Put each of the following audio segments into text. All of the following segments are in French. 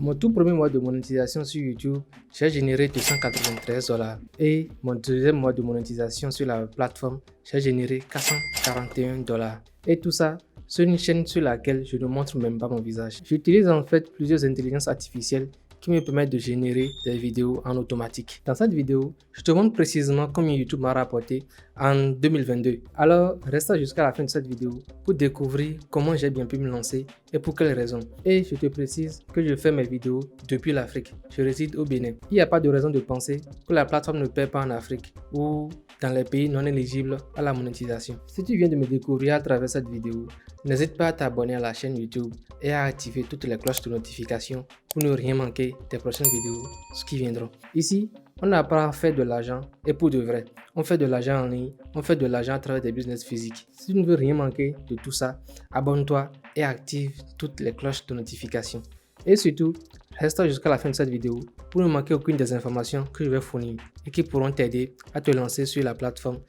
Mon tout premier mois de monétisation sur YouTube, j'ai généré $293 et mon deuxième mois de monétisation sur la plateforme, j'ai généré $441. Et tout ça sur une chaîne sur laquelle je ne montre même pas mon visage. J'utilise en fait plusieurs intelligences artificielles qui me permettent de générer des vidéos en automatique. Dans cette vidéo, je te montre précisément combien YouTube m'a rapporté en 2022. Alors, reste jusqu'à la fin de cette vidéo pour découvrir comment j'ai bien pu me lancer et pour quelles raisons. Et je te précise que je fais mes vidéos depuis l'Afrique. Je réside au Bénin. Il n'y a pas de raison de penser que la plateforme ne paie pas en Afrique ou dans les pays non éligibles à la monétisation. Si tu viens de me découvrir à travers cette vidéo, n'hésite pas à t'abonner à la chaîne YouTube et à activer toutes les cloches de notification pour ne rien manquer des prochaines vidéos qui viendront. Ici, on apprend à faire de l'argent et pour de vrai. On fait de l'argent en ligne, on fait de l'argent à travers des business physiques. Si tu ne veux rien manquer de tout ça, abonne-toi et active toutes les cloches de notification. Et surtout, reste jusqu'à la fin de cette vidéo pour ne manquer aucune des informations que je vais fournir et qui pourront t'aider à te lancer sur la plateforme,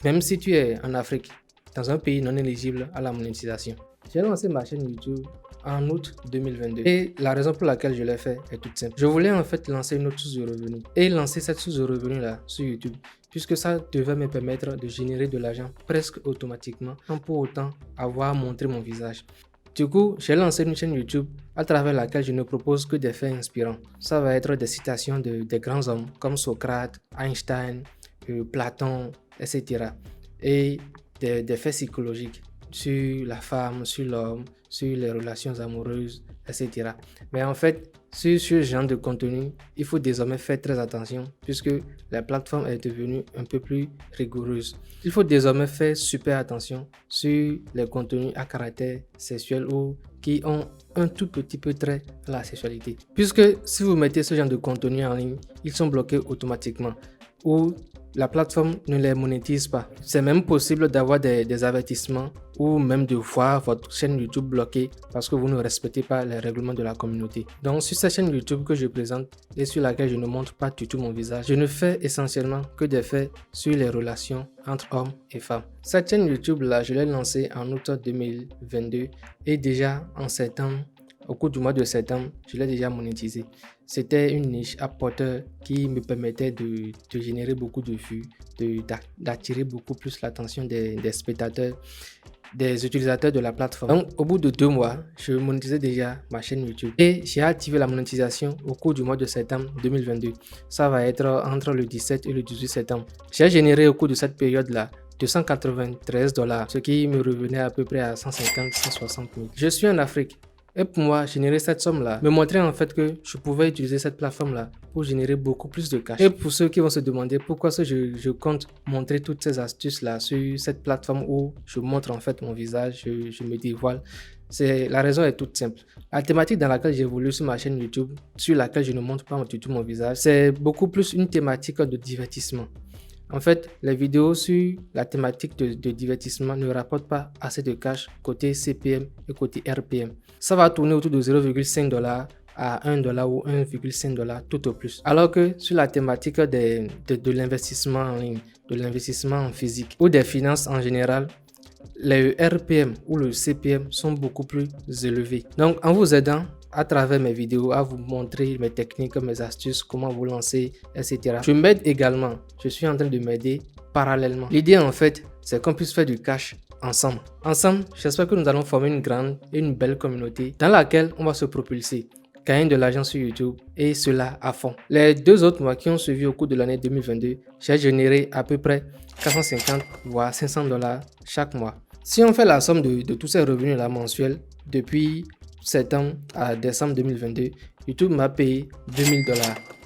même si tu es en Afrique, dans un pays non éligible à la monétisation. J'ai lancé ma chaîne YouTube en août 2022 et la raison pour laquelle je l'ai fait est toute simple. Je voulais en fait lancer une autre source de revenus et lancer cette source de revenus là sur YouTube puisque ça devait me permettre de générer de l'argent presque automatiquement sans pour autant avoir montré mon visage. Du coup, j'ai lancé une chaîne YouTube à travers laquelle je ne propose que des faits inspirants. Ça va être des citations des grands hommes comme Socrate, Einstein, Platon, etc. Et des faits psychologiques sur la femme, sur l'homme, sur les relations amoureuses, etc. Mais en fait, sur ce genre de contenu, il faut désormais faire très attention puisque la plateforme est devenue un peu plus rigoureuse. Il faut désormais faire super attention sur les contenus à caractère sexuel ou qui ont un tout petit peu trait à la sexualité. Puisque si vous mettez ce genre de contenu en ligne, ils sont bloqués automatiquement ou la plateforme ne les monétise pas. C'est même possible d'avoir des avertissements ou même de voir votre chaîne YouTube bloquée parce que vous ne respectez pas les règlements de la communauté. Donc sur cette chaîne YouTube que je présente et sur laquelle je ne montre pas du tout mon visage, je ne fais essentiellement que des faits sur les relations entre hommes et femmes. Cette chaîne YouTube là, je l'ai lancée en août 2022 et déjà en septembre, au cours du mois de septembre, je l'ai déjà monétisé. C'était une niche à porteur qui me permettait de générer beaucoup de vues, d'attirer beaucoup plus l'attention des spectateurs, des utilisateurs de la plateforme. Donc, au bout de 2 mois, je monétisais déjà ma chaîne YouTube et j'ai activé la monétisation au cours du mois de septembre 2022. Ça va être entre le 17 et le 18 septembre. J'ai généré au cours de cette période-là $293, ce qui me revenait à peu près à 150-160 000. Je suis en Afrique. Et pour moi, générer cette somme-là me montrait en fait que je pouvais utiliser cette plateforme-là pour générer beaucoup plus de cash. Et pour ceux qui vont se demander pourquoi je compte montrer toutes ces astuces-là sur cette plateforme où je montre en fait mon visage, je me dévoile, la raison est toute simple. La thématique dans laquelle j'évolue sur ma chaîne YouTube, sur laquelle je ne montre pas du tout mon visage, c'est beaucoup plus une thématique de divertissement. En fait, les vidéos sur la thématique de divertissement ne rapportent pas assez de cash côté CPM et côté RPM. Ça va tourner autour de $0,5 à $1 ou $1,5 tout au plus. Alors que sur la thématique de l'investissement en ligne, de l'investissement en physique ou des finances en général, les RPM ou le CPM sont beaucoup plus élevés. Donc, en vous aidant à travers mes vidéos, à vous montrer mes techniques, mes astuces, comment vous lancer, etc. Je m'aide également. Je suis en train de m'aider parallèlement. L'idée en fait, c'est qu'on puisse faire du cash ensemble. Ensemble, j'espère que nous allons former une grande et une belle communauté dans laquelle on va se propulser, gagner de l'argent sur YouTube et cela à fond. Les 2 autres mois qui ont suivi au cours de l'année 2022, j'ai généré à peu près 450 voire $500 chaque mois. Si on fait la somme de tous ces revenus là mensuels depuis septembre à décembre 2022, YouTube m'a payé $2000.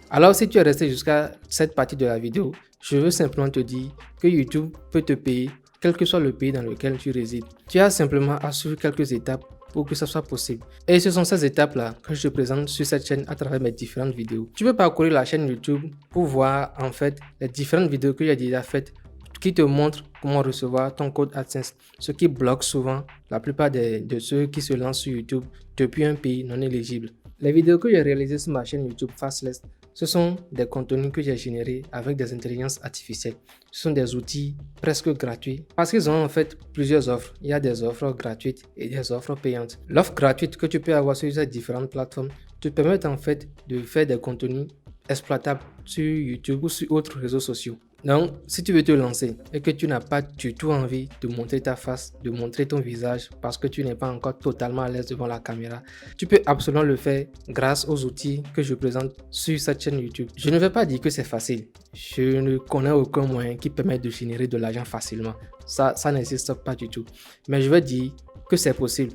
Alors si tu es resté jusqu'à cette partie de la vidéo, je veux simplement te dire que YouTube peut te payer quel que soit le pays dans lequel tu résides. Tu as simplement à suivre quelques étapes pour que ça soit possible. Et ce sont ces étapes-là que je te présente sur cette chaîne à travers mes différentes vidéos. Tu peux parcourir la chaîne YouTube pour voir en fait les différentes vidéos que j'ai déjà faites qui te montrent comment recevoir ton code AdSense, ce qui bloque souvent la plupart de ceux qui se lancent sur YouTube depuis un pays non éligible. Les vidéos que j'ai réalisées sur ma chaîne YouTube Fastless, ce sont des contenus que j'ai générés avec des intelligences artificielles. Ce sont des outils presque gratuits parce qu'ils ont en fait plusieurs offres. Il y a des offres gratuites et des offres payantes. L'offre gratuite que tu peux avoir sur ces différentes plateformes te permettent en fait de faire des contenus exploitables sur YouTube ou sur autres réseaux sociaux. Donc, si tu veux te lancer et que tu n'as pas du tout envie de montrer ta face, de montrer ton visage parce que tu n'es pas encore totalement à l'aise devant la caméra, tu peux absolument le faire grâce aux outils que je présente sur cette chaîne YouTube. Je ne vais pas dire que c'est facile. Je ne connais aucun moyen qui permet de générer de l'argent facilement. Ça n'existe pas du tout. Mais je vais dire que c'est possible.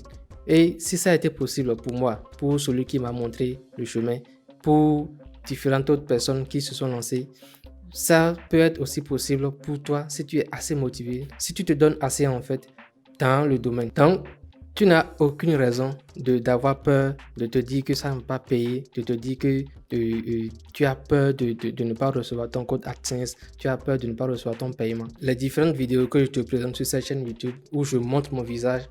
Et si ça a été possible pour moi, pour celui qui m'a montré le chemin, pour différentes autres personnes qui se sont lancées, ça peut être aussi possible pour toi si tu es assez motivé, si tu te donnes assez en fait dans le domaine. Donc, tu n'as aucune raison d'avoir peur, de te dire que ça ne va pas payer, de te dire que tu as peur de ne pas recevoir ton code AdSense, tu as peur de ne pas recevoir ton paiement. Les différentes vidéos que je te présente sur cette chaîne YouTube où je montre mon visage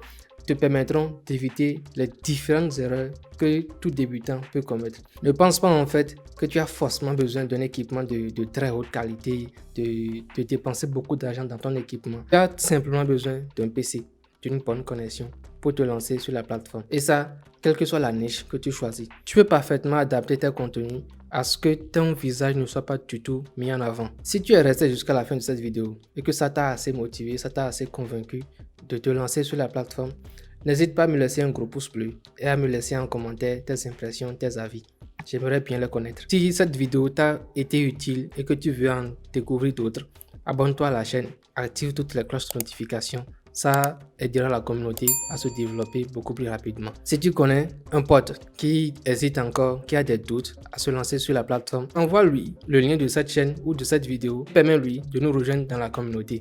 te permettront d'éviter les différentes erreurs que tout débutant peut commettre. Ne pense pas en fait que tu as forcément besoin d'un équipement de très haute qualité, de dépenser beaucoup d'argent dans ton équipement. Tu as simplement besoin d'un PC, d'une bonne connexion pour te lancer sur la plateforme. Et ça, quelle que soit la niche que tu choisis. Tu peux parfaitement adapter tes contenus à ce que ton visage ne soit pas du tout mis en avant. Si tu es resté jusqu'à la fin de cette vidéo et que ça t'a assez motivé, ça t'a assez convaincu de te lancer sur la plateforme, n'hésite pas à me laisser un gros pouce bleu et à me laisser en commentaire tes impressions, tes avis. J'aimerais bien les connaître. Si cette vidéo t'a été utile et que tu veux en découvrir d'autres, abonne-toi à la chaîne, active toutes les cloches de notification. Ça aidera la communauté à se développer beaucoup plus rapidement. Si tu connais un pote qui hésite encore, qui a des doutes à se lancer sur la plateforme, envoie-lui le lien de cette chaîne ou de cette vidéo. Permets-lui de nous rejoindre dans la communauté.